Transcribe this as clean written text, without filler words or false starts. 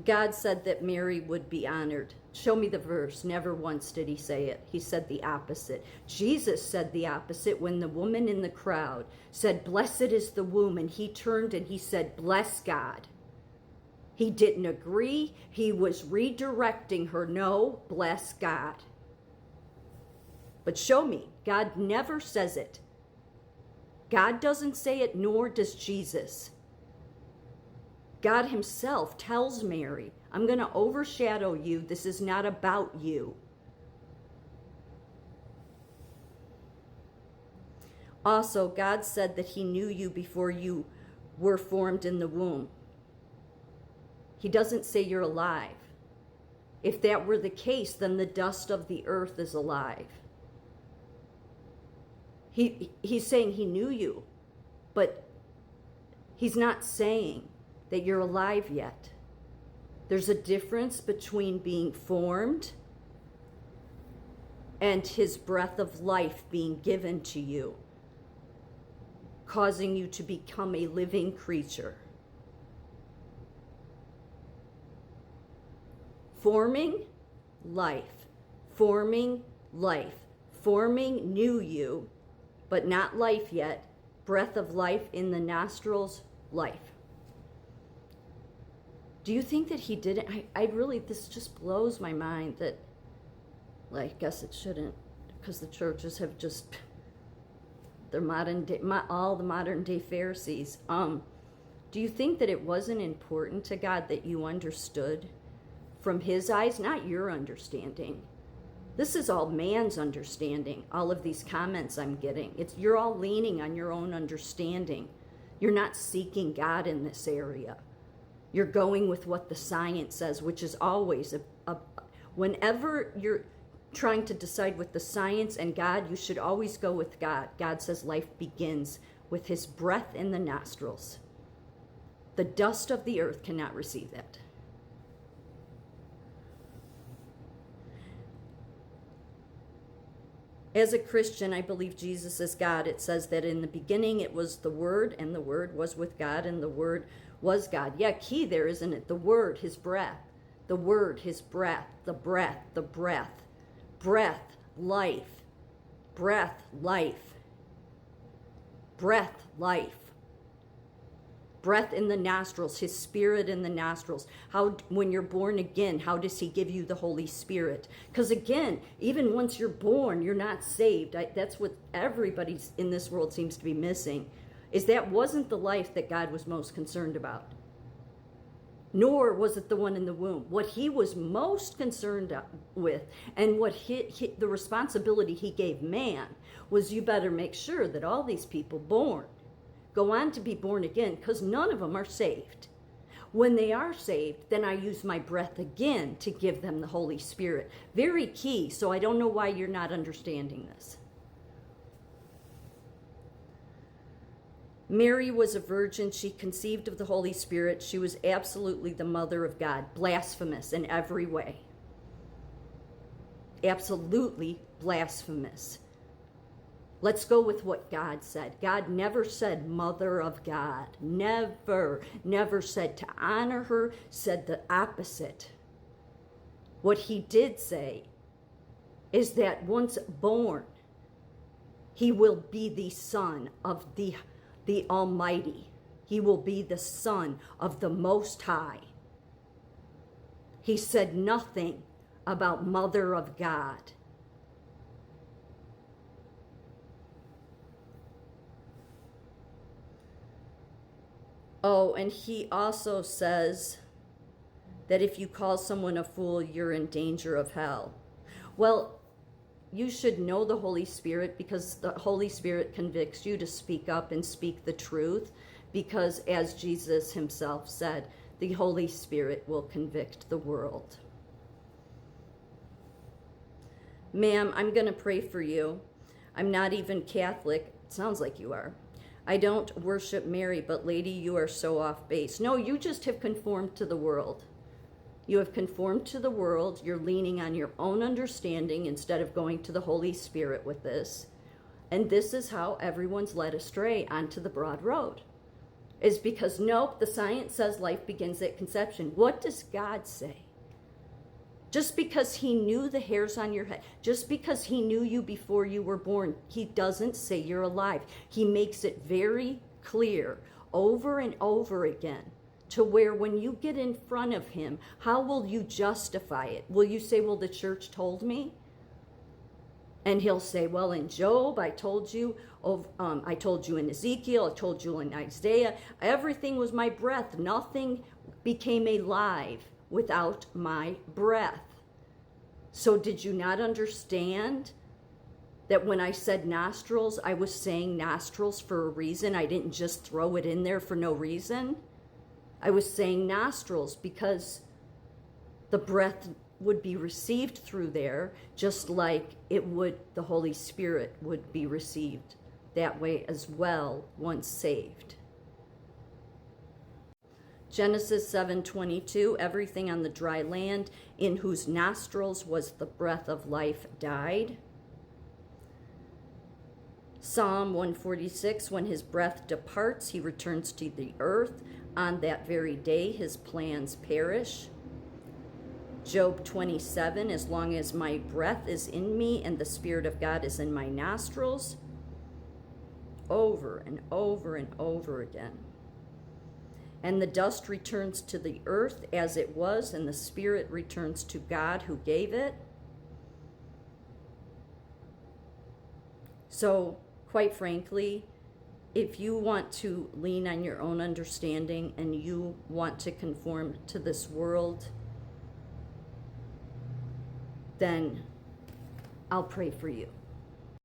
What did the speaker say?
God said that Mary would be honored. Show me the verse. Never once did he say it. He said the opposite. Jesus said the opposite when the woman in the crowd said, "Blessed is the womb," and he turned and he said, "Bless God." He didn't agree. He was redirecting her. No, bless God. But show me. God never says it. God doesn't say it, nor does Jesus. God himself tells Mary, "I'm going to overshadow you. This is not about you." Also, God said that he knew you before you were formed in the womb. He doesn't say you're alive. If that were the case, then the dust of the earth is alive. He's saying he knew you, but he's not saying that you're alive yet. There's a difference between being formed and his breath of life being given to you, causing you to become a living creature. Forming life, forming life, forming knew you, but not life yet. Breath of life in the nostrils, life. Do you think that he didn't? I really, this just blows my mind that, I guess it shouldn't, because the churches have just, they're modern day, all the modern day Pharisees. Do you think that it wasn't important to God that you understood from his eyes, not your understanding? This is all man's understanding, all of these comments I'm getting. You're all leaning on your own understanding. You're not seeking God in this area. You're going with what the science says, which is always whenever you're trying to decide with the science and God, you should always go with God. God says life begins with his breath in the nostrils. The dust of the earth cannot receive that. As a Christian, I believe Jesus is God. It says that in the beginning it was the Word, and the Word was with God, and the Word was God. Yeah, key there, isn't it? The Word, his breath. The Word, his breath. The breath, the breath. Breath, life. Breath, life. Breath, life. Breath in the nostrils, his spirit in the nostrils. How, when you're born again, how does he give you the Holy Spirit? Because again, even once you're born, you're not saved. That's what everybody in this world seems to be missing, is that wasn't the life that God was most concerned about. Nor was it the one in the womb. What he was most concerned with, and what the responsibility he gave man, was you better make sure that all these people born go on to be born again, because none of them are saved. When they are saved, then I use my breath again to give them the Holy Spirit. Very key, so I don't know why you're not understanding this. Mary was a virgin. She conceived of the Holy Spirit. She was absolutely the mother of God, blasphemous in every way. Absolutely blasphemous. Let's go with what God said. God never said mother of God. Never said to honor her, said the opposite. What he did say is that once born, he will be the son of the Almighty. He will be the son of the Most High. He said nothing about mother of God. Oh, and he also says that if you call someone a fool, you're in danger of hell. Well, you should know the Holy Spirit, because the Holy Spirit convicts you to speak up and speak the truth, because as Jesus himself said, the Holy Spirit will convict the world. Ma'am, I'm going to pray for you. I'm not even Catholic. It sounds like you are. I don't worship Mary, but lady, you are so off base. No, you just have conformed to the world. You have conformed to the world. You're leaning on your own understanding instead of going to the Holy Spirit with this. And this is how everyone's led astray onto the broad road. is because, nope, the science says life begins at conception. What does God say? Just because he knew the hairs on your head, just because he knew you before you were born, he doesn't say you're alive. He makes it very clear over and over again, to where when you get in front of him, how will you justify it? Will you say, well, the church told me? And he'll say, well, in Job, I told you in Ezekiel, I told you in Isaiah, everything was my breath. Nothing became alive without my breath. So did you not understand that when I said nostrils, I was saying nostrils for a reason? I didn't just throw it in there for no reason. I was saying nostrils because the breath would be received through there, just like the Holy Spirit would be received that way as well once saved. Genesis 7:22, everything on the dry land in whose nostrils was the breath of life died. Psalm 146, when his breath departs, he returns to the earth. On that very day, his plans perish. Job 27, as long as my breath is in me and the Spirit of God is in my nostrils. Over and over and over again. And the dust returns to the earth as it was, and the Spirit returns to God who gave it. So, quite frankly, if you want to lean on your own understanding and you want to conform to this world, then I'll pray for you.